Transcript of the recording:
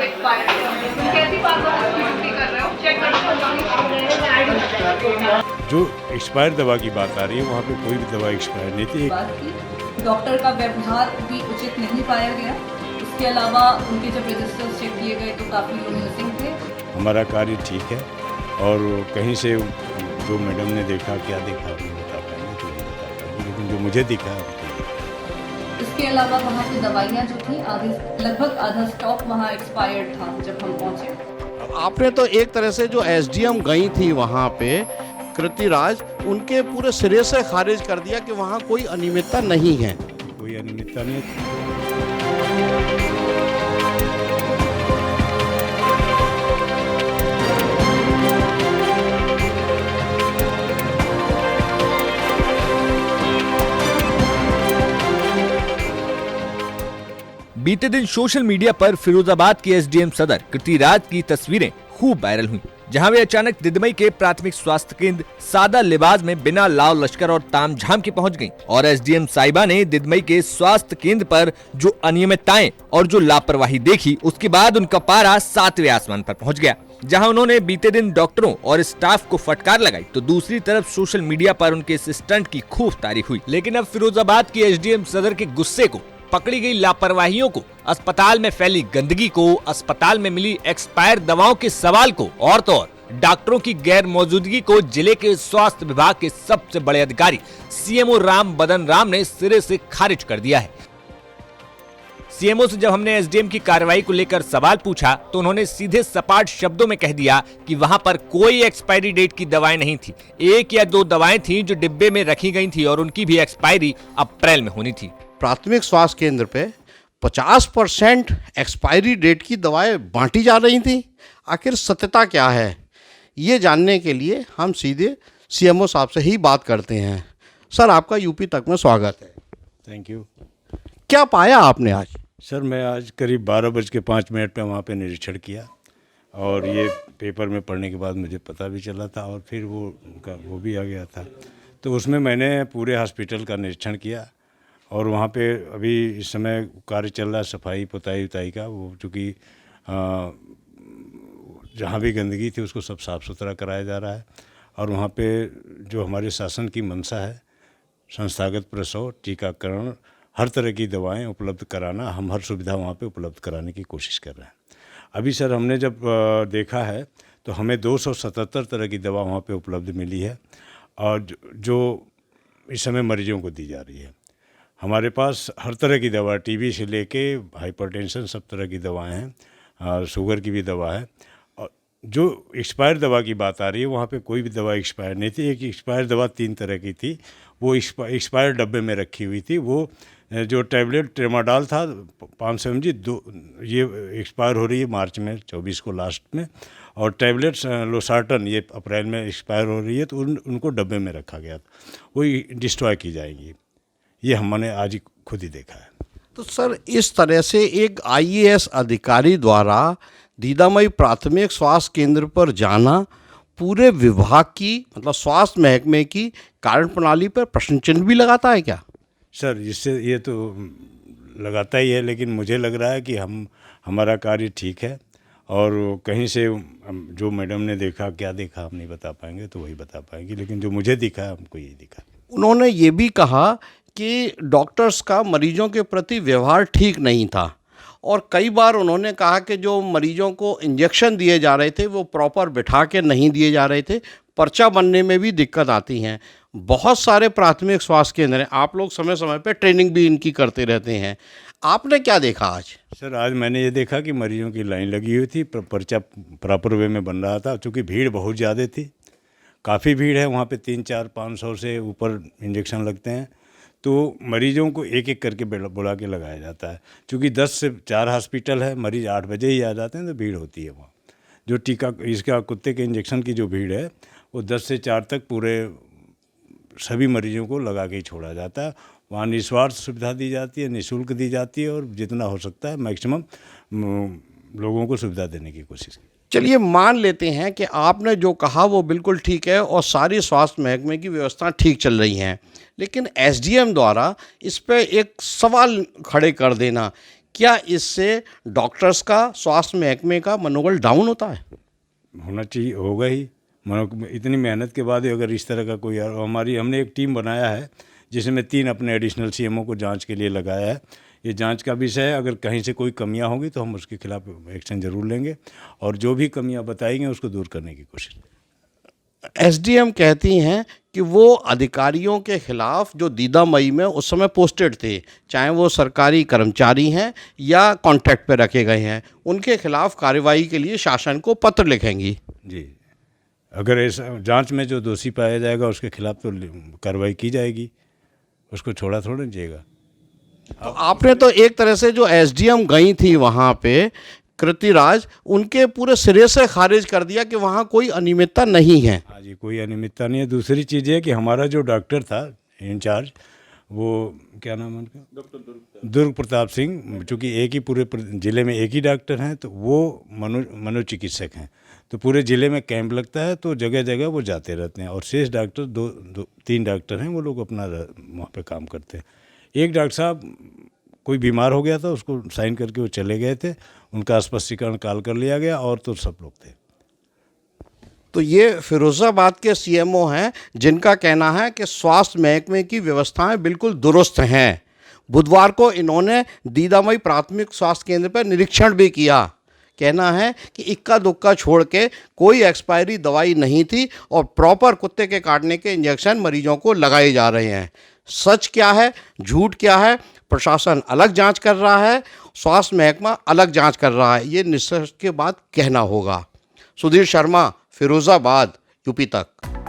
अब एक्सपायर है, तुम कैसी बात उसकी ड्यूटी कर रहे हो? चेक करते हो? जो एक्सपायर दवा की बात आ रही है वहाँ पे कोई भी दवा एक्सपायर नहीं थी। बात की डॉक्टर का व्यवहार भी उचित नहीं पाया गया। इसके अलावा उनके जब रजिस्टर्स चेक किए गए तो काफ़ी लोग मिसिंग थे। हमारा कार्य ठीक है और कहीं से जो मैडम ने देखा क्या देखा नहीं बता पाएंगे, तो नहीं बता पाएंगे, लेकिन जो मुझे दिखा है इसके अलावा वहाँ की दवाइयाँ जो थी लगभग आधा स्टॉक वहाँ एक्सपायर्ड था जब हम पहुँचे। आपने तो एक तरह से जो एसडीएम गई थी वहाँ पे कृति राज, उनके पूरे सिरे से खारिज कर दिया कि वहाँ कोई अनियमितता नहीं है। कोई अनियमितता नहीं है। बीते दिन सोशल मीडिया पर फिरोजाबाद के एसडीएम सदर कृति राज की तस्वीरें खूब वायरल हुई, जहां वे अचानक दिदमई के प्राथमिक स्वास्थ्य केंद्र सादा लिबास में बिना लाव लश्कर और तामझाम के पहुंच गईं और एसडीएम साहिबा ने दिदमई के स्वास्थ्य केंद्र पर जो अनियमितताएं और जो लापरवाही देखी, उसके बाद उनका पारा 7वें आसमान पर पहुंच गया। जहां उन्होंने बीते दिन डॉक्टरों और स्टाफ को फटकार लगाई तो दूसरी तरफ सोशल मीडिया पर उनके इस स्टंट की खूब तारीफ हुई। लेकिन अब फिरोजाबाद की एसडीएम सदर के गुस्से को, पकड़ी गई लापरवाहियों को, अस्पताल में फैली गंदगी को, अस्पताल में मिली एक्सपायर दवाओं के सवाल को और तो और डॉक्टरों की गैर मौजूदगी को जिले के स्वास्थ्य विभाग के सबसे बड़े अधिकारी सीएमओ राम बदन राम ने सिरे से खारिज कर दिया है। सीएमओ से जब हमने एसडीएम की कार्रवाई को लेकर सवाल पूछा तो उन्होंने सीधे सपाट शब्दों में कह दिया कि वहां पर कोई एक्सपायरी डेट की दवाएं नहीं थी। 1 या 2 दवाएं थी जो डिब्बे में रखी गई थी और उनकी भी एक्सपायरी अप्रैल में होनी थी। प्राथमिक स्वास्थ्य केंद्र पे 50% एक्सपायरी डेट की दवाएं बांटी जा रही थी। आखिर सत्यता क्या है, ये जानने के लिए हम सीधे सीएमओ साहब से ही बात करते हैं। सर, आपका यूपी तक में स्वागत है। Thank you. क्या पाया आपने आज? सर, मैं आज करीब 12:05 पे वहाँ पे निरीक्षण किया और ये पेपर में पढ़ने के बाद मुझे पता भी चला था और फिर वो भी आ गया था। तो उसमें मैंने पूरे हॉस्पिटल का निरीक्षण किया और वहाँ पे अभी इस समय कार्य चल रहा है सफाई पुताई उताई का। वो चूँकि जहाँ भी गंदगी थी उसको सब साफ़ सुथरा कराया जा रहा है और वहाँ पे जो हमारे शासन की मंशा है, संस्थागत प्रसव, टीकाकरण, हर तरह की दवाएं उपलब्ध कराना, हम हर सुविधा वहाँ पे उपलब्ध कराने की कोशिश कर रहे हैं। अभी सर हमने जब देखा है तो हमें 277 तरह की दवा वहाँ पे उपलब्ध मिली है और जो इस समय मरीजों को दी जा रही है। हमारे पास हर तरह की दवा, टीबी से लेके हाइपरटेंशन, सब तरह की दवाएं हैं, शुगर की भी दवा है। और जो एक्सपायर दवा की बात आ रही है वहाँ पे कोई भी दवा एक्सपायर नहीं थी। एक एक्सपायर दवा 3 तरह की थी, वो एक्सपायर डब्बे में रखी हुई थी। वो जो टैबलेट ट्रेमाडॉल था 500 mg, ये एक्सपायर हो रही है मार्च में 24 को लास्ट में, और टैबलेट्स लोसार्टन ये अप्रैल में एक्सपायर हो रही है, तो उनको डब्बे में रखा गया था, वही डिस्ट्रॉय की जाएंगी। ये हमने आज खुद ही देखा है। तो सर, इस तरह से एक आईएएस अधिकारी द्वारा दीदामई प्राथमिक स्वास्थ्य केंद्र पर जाना पूरे विभाग की, मतलब स्वास्थ्य महकमे की कार्य प्रणाली पर प्रश्न चिन्ह भी लगाता है क्या? सर, इससे ये तो लगाता ही है, लेकिन मुझे लग रहा है कि हमारा कार्य ठीक है और कहीं से जो मैडम ने देखा क्या देखा हम नहीं बता पाएंगे, तो वही बता पाएंगे, लेकिन जो मुझे दिखा है हमको यही दिखा। उन्होंने ये भी कहा कि डॉक्टर्स का मरीजों के प्रति व्यवहार ठीक नहीं था और कई बार उन्होंने कहा कि जो मरीजों को इंजेक्शन दिए जा रहे थे वो प्रॉपर बिठा के नहीं दिए जा रहे थे, पर्चा बनने में भी दिक्कत आती हैं। बहुत सारे प्राथमिक स्वास्थ्य केंद्र हैं, आप लोग समय समय पर ट्रेनिंग भी इनकी करते रहते हैं, आपने क्या देखा आज? सर, आज मैंने ये देखा कि मरीजों की लाइन लगी हुई थी, पर्चा प्रॉपर वे में बन रहा था। चूँकि भीड़ बहुत ज़्यादा थी, काफ़ी भीड़ है वहाँ पे, 300-400-500 से ऊपर इंजेक्शन लगते हैं, तो मरीजों को एक एक करके बुला के लगाया जाता है। चूँकि 10 से 4 हॉस्पिटल है, मरीज 8 बजे ही आ जाते हैं, तो भीड़ होती है वहाँ। जो टीका इसका कुत्ते के इंजेक्शन की जो भीड़ है वो 10 से 4 तक पूरे सभी मरीजों को लगा के ही छोड़ा जाता है। वहाँ निस्वार्थ सुविधा दी जाती है, निःशुल्क दी जाती है और जितना हो सकता है मैक्सिमम लोगों को सुविधा देने की कोशिश की। चलिए मान लेते हैं कि आपने जो कहा वो बिल्कुल ठीक है और सारी स्वास्थ्य महकमे की व्यवस्था ठीक चल रही हैं, लेकिन एसडीएम द्वारा इस पर एक सवाल खड़े कर देना क्या इससे डॉक्टर्स का, स्वास्थ्य महकमे का मनोबल डाउन होता है? होना चाहिए, होगा ही। इतनी मेहनत के बाद अगर इस तरह का कोई, हमने एक टीम बनाया है जिसमें 3 अपने एडिशनल सीएमओ को जांच के लिए लगाया है। ये जांच का विषय है, अगर कहीं से कोई कमियां होंगी तो हम उसके खिलाफ एक्शन जरूर लेंगे और जो भी कमियां बताएंगे उसको दूर करने की कोशिश करेंगे। एसडीएम कहती हैं कि वो अधिकारियों के खिलाफ जो दीदा मई में उस समय पोस्टेड थे, चाहे वो सरकारी कर्मचारी हैं या कॉन्ट्रैक्ट पे रखे गए हैं, उनके खिलाफ कार्रवाई के लिए शासन को पत्र लिखेंगी। जी, अगर ऐसा जांच में जो दोषी पाया जाएगा उसके खिलाफ तो कार्रवाई की जाएगी, उसको छोड़ा थोड़ा नहीं जाएगा। तो आपने तो एक तरह से जो एसडीएम गई थी वहाँ पे कृति राज, उनके पूरे सिरे से खारिज कर दिया कि वहाँ कोई अनियमितता नहीं है। हाँ जी, कोई अनियमितता नहीं है। दूसरी चीज़ ये कि हमारा जो डॉक्टर था इंचार्ज, वो क्या नाम है उनका, डॉक्टर दुर्ग प्रताप सिंह, चूँकि एक ही पूरे ज़िले में एक ही डॉक्टर हैं, तो वो मनोचिकित्सक हैं, तो पूरे ज़िले में कैंप लगता है तो जगह जगह वो जाते रहते हैं और शेष डॉक्टर 2-3 डॉक्टर हैं, वो लोग अपना वहाँ पे काम करते हैं। एक डॉक्टर साहब कोई बीमार हो गया था, उसको साइन करके वो चले गए थे, उनका स्पष्टीकरण कॉल कर लिया गया और तो सब लोग थे। तो ये फिरोज़ाबाद के सीएमओ हैं जिनका कहना है कि स्वास्थ्य महकमे की व्यवस्थाएं बिल्कुल दुरुस्त हैं। बुधवार को इन्होंने दीदामई प्राथमिक स्वास्थ्य केंद्र पर निरीक्षण भी किया। कहना है कि इक्का दुक्का छोड़ के कोई एक्सपायरी दवाई नहीं थी और प्रॉपर कुत्ते के काटने के इंजेक्शन मरीजों को लगाए जा रहे हैं। सच क्या है, झूठ क्या है, प्रशासन अलग जांच कर रहा है, स्वास्थ्य महकमा अलग जांच कर रहा है, ये निष्कर्ष के बाद कहना होगा। सुधीर शर्मा, फिरोज़ाबाद, यूपी तक।